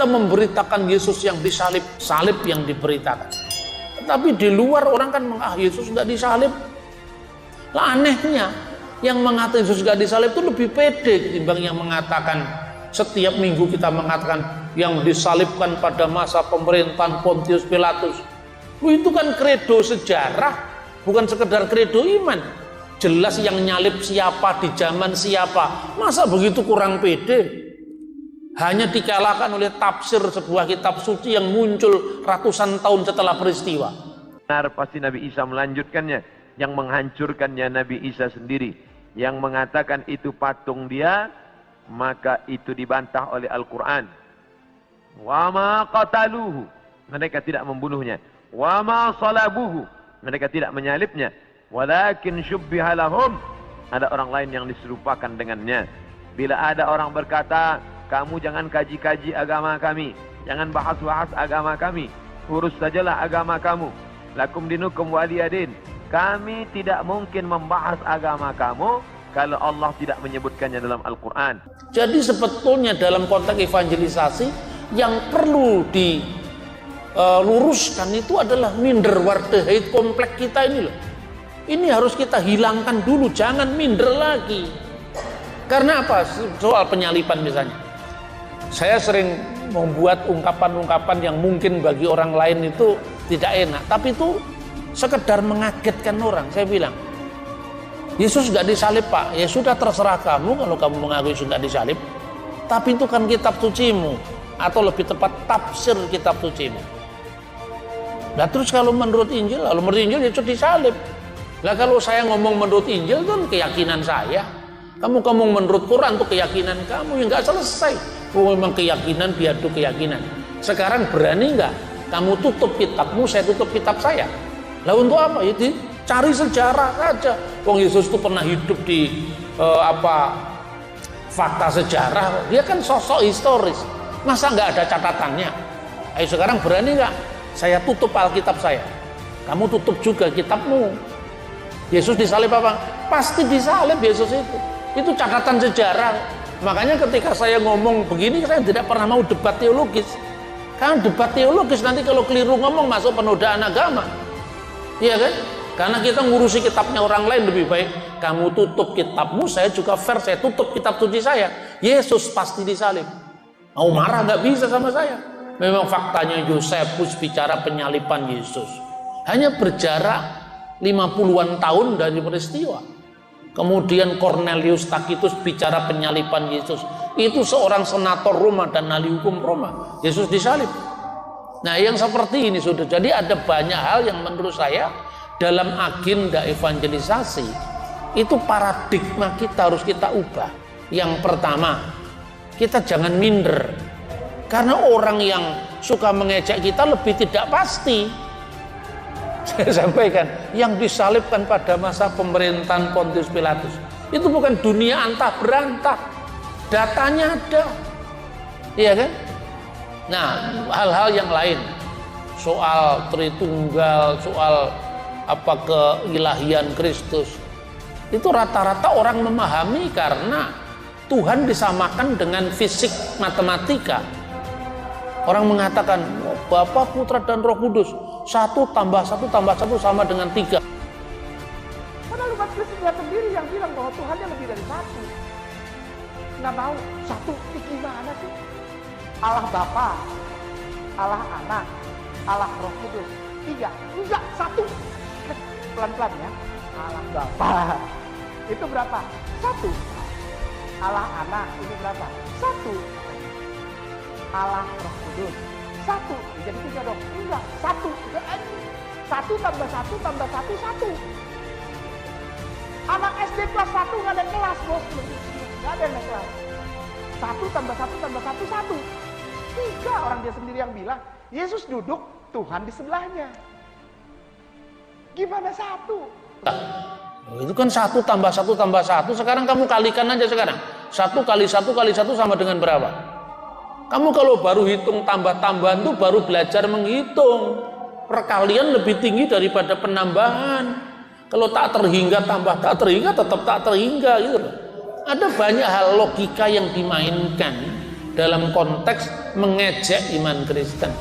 Kita memberitakan Yesus yang disalib, salib yang diberitakan. Tapi di luar orang kan Yesus nggak disalib. Lah anehnya, yang mengatakan Yesus nggak disalib itu lebih pede ketimbang yang mengatakan setiap minggu kita mengatakan yang disalibkan pada masa pemerintahan Pontius Pilatus. Itu kan kredo sejarah, bukan sekedar kredo iman. Jelas yang nyalib siapa, di zaman siapa. Masa begitu kurang pede? Hanya dikalahkan oleh tafsir sebuah kitab suci yang muncul ratusan tahun setelah peristiwa. Benar, pasti Nabi Isa melanjutkannya. Yang menghancurkannya Nabi Isa sendiri. Yang mengatakan itu patung dia, maka itu dibantah oleh Al-Quran. Wa ma qataluhu, mereka tidak membunuhnya. Wa ma salabuhu, mereka tidak menyalibnya. Walakin syubbiha lahum, ada orang lain yang diserupakan dengannya. Bila ada orang berkata, kamu jangan kaji-kaji agama kami, jangan bahas-bahas agama kami, urus sajalah agama kamu. Lakum dinukum waliyadin. Kami tidak mungkin membahas agama kamu kalau Allah tidak menyebutkannya dalam Al-Quran. Jadi sebetulnya dalam konteks evangelisasi yang perlu diluruskan itu adalah minder wardahait kompleks kita ini loh. Ini harus kita hilangkan dulu, jangan minder lagi. Karena apa? Soal penyalipan misalnya. Saya sering membuat ungkapan-ungkapan yang mungkin bagi orang lain itu tidak enak, tapi itu sekedar mengagetkan orang. Saya bilang, Yesus nggak disalib Pak, ya sudah terserah kamu kalau kamu mengakui Yesus nggak disalib. Tapi itu kan kitab sucimu, atau lebih tepat tafsir kitab sucimu. Nah terus kalau menurut Injil, Yesus disalib. Lah kalau saya ngomong menurut Injil itu kan keyakinan saya. Kamu ngomong menurut Quran itu keyakinan kamu, yang nggak selesai. Oh memang keyakinan biadu keyakinan. Sekarang berani nggak kamu tutup kitabmu, saya tutup kitab saya? Lah untuk apa? Ya cari sejarah saja. Wong Yesus itu pernah hidup di fakta sejarah. Dia kan sosok historis. Masa nggak ada catatannya? Ayo sekarang berani nggak? Saya tutup Alkitab saya. Kamu tutup juga kitabmu. Yesus disalib apa? Pasti disalib Yesus itu. Itu catatan sejarah. Makanya ketika saya ngomong begini, saya tidak pernah mau debat teologis. Karena debat teologis nanti kalau keliru ngomong masuk penodaan agama. Iya kan? Karena kita ngurusi kitabnya orang lain lebih baik. Kamu tutup kitabmu, saya juga fair, saya tutup kitab suci saya. Yesus pasti disalib. Mau marah nggak bisa sama saya. Memang faktanya Yosefus bicara penyaliban Yesus. Hanya berjarak 50-an tahun dari peristiwa. Kemudian Cornelius Tacitus bicara penyaliban Yesus. Itu seorang senator Roma dan ahli hukum Roma. Yesus disalib. Nah yang seperti ini sudah. Jadi ada banyak hal yang menurut saya dalam agenda evangelisasi itu paradigma kita harus kita ubah. Yang pertama, kita jangan minder. Karena orang yang suka mengejek kita lebih tidak pasti. Saya sampaikan, yang disalibkan pada masa pemerintahan Pontius Pilatus itu bukan dunia antah berantah, datanya ada, iya kan? Nah, hal-hal yang lain, soal Tritunggal, soal keilahian Kristus, itu rata-rata orang memahami karena Tuhan disamakan dengan fisik matematika. Orang mengatakan Bapa, Putra dan Roh Kudus 1 tambah 1 tambah 1 sama dengan 3. Padahal umat Kristen sendiri yang bilang bahwa Tuhannya lebih dari 1. Nggak mau 1, gimana sih? Allah Bapa, Allah Anak, Allah Roh Kudus 3, enggak 1. Pelan-pelan ya. Allah Bapa itu berapa? 1. Allah Anak ini berapa? 1. Allah Roh Kudus 1, jadi 3 dong. Enggak, 1. 1 tambah 1 tambah 1, 1. Anak SD kelas 1 nggak ada kelas, bos. Nggak ada yang kelas. 1 tambah 1 tambah 1, 1. 3 orang dia sendiri yang bilang, Yesus duduk, Tuhan di sebelahnya. Gimana 1? Itu kan 1 tambah 1 tambah 1. Sekarang kamu kalikan aja sekarang. 1 kali 1 kali 1 sama dengan berapa? Kamu kalau baru hitung tambah-tambahan tuh baru belajar menghitung. Perkalian lebih tinggi daripada penambahan. Kalau tak terhingga tambah tak terhingga tetap tak terhingga gitu. Ada banyak hal logika yang dimainkan dalam konteks mengejek iman Kristen.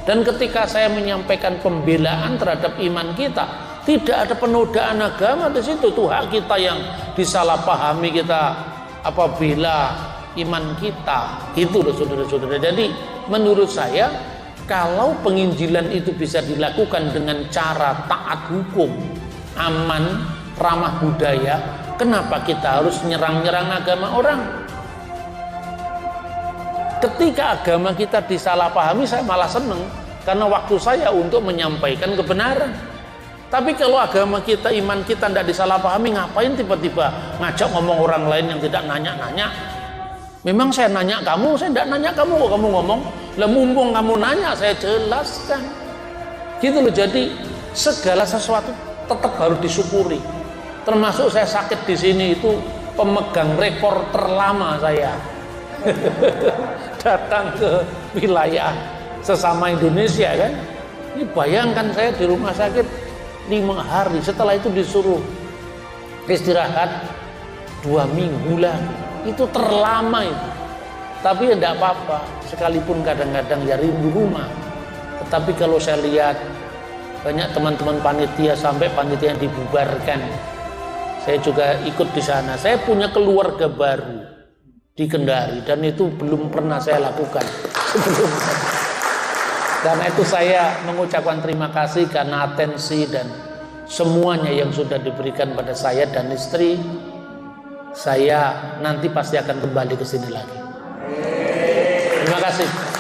Dan ketika saya menyampaikan pembelaan terhadap iman kita, tidak ada penodaan agama di situ. Itu hak kita yang disalahpahami kita apabila iman kita. Itu loh saudara-saudara. Jadi menurut saya, kalau penginjilan itu bisa dilakukan dengan cara taat hukum, aman, ramah budaya, kenapa kita harus nyerang-nyerang agama orang? Ketika agama kita disalahpahami, saya malah senang karena waktu saya untuk menyampaikan kebenaran. Tapi kalau agama kita, iman kita tidak disalahpahami, ngapain tiba-tiba ngajak ngomong orang lain yang tidak nanya-nanya? Memang saya nanya kamu, saya tidak nanya kamu kok kamu ngomong. Lah mumpung kamu nanya, saya jelaskan. Gitu loh. Jadi segala sesuatu tetap harus disyukuri. Termasuk saya sakit di sini itu pemegang rekor terlama saya. Datang ke wilayah sesama Indonesia kan. Ini bayangkan saya di rumah sakit 5 hari, setelah itu disuruh istirahat 2 minggu lah. Itu terlama itu. Tapi ya enggak apa-apa, sekalipun kadang-kadang ya rindu rumah. Tetapi kalau saya lihat banyak teman-teman panitia sampai panitia yang dibubarkan, saya juga ikut di sana. Saya punya keluarga baru di Kendari dan itu belum pernah saya lakukan sebelumnya. Karena itu saya mengucapkan terima kasih karena atensi dan semuanya yang sudah diberikan pada saya dan istri. Saya nanti pasti akan kembali ke sini lagi. Terima kasih.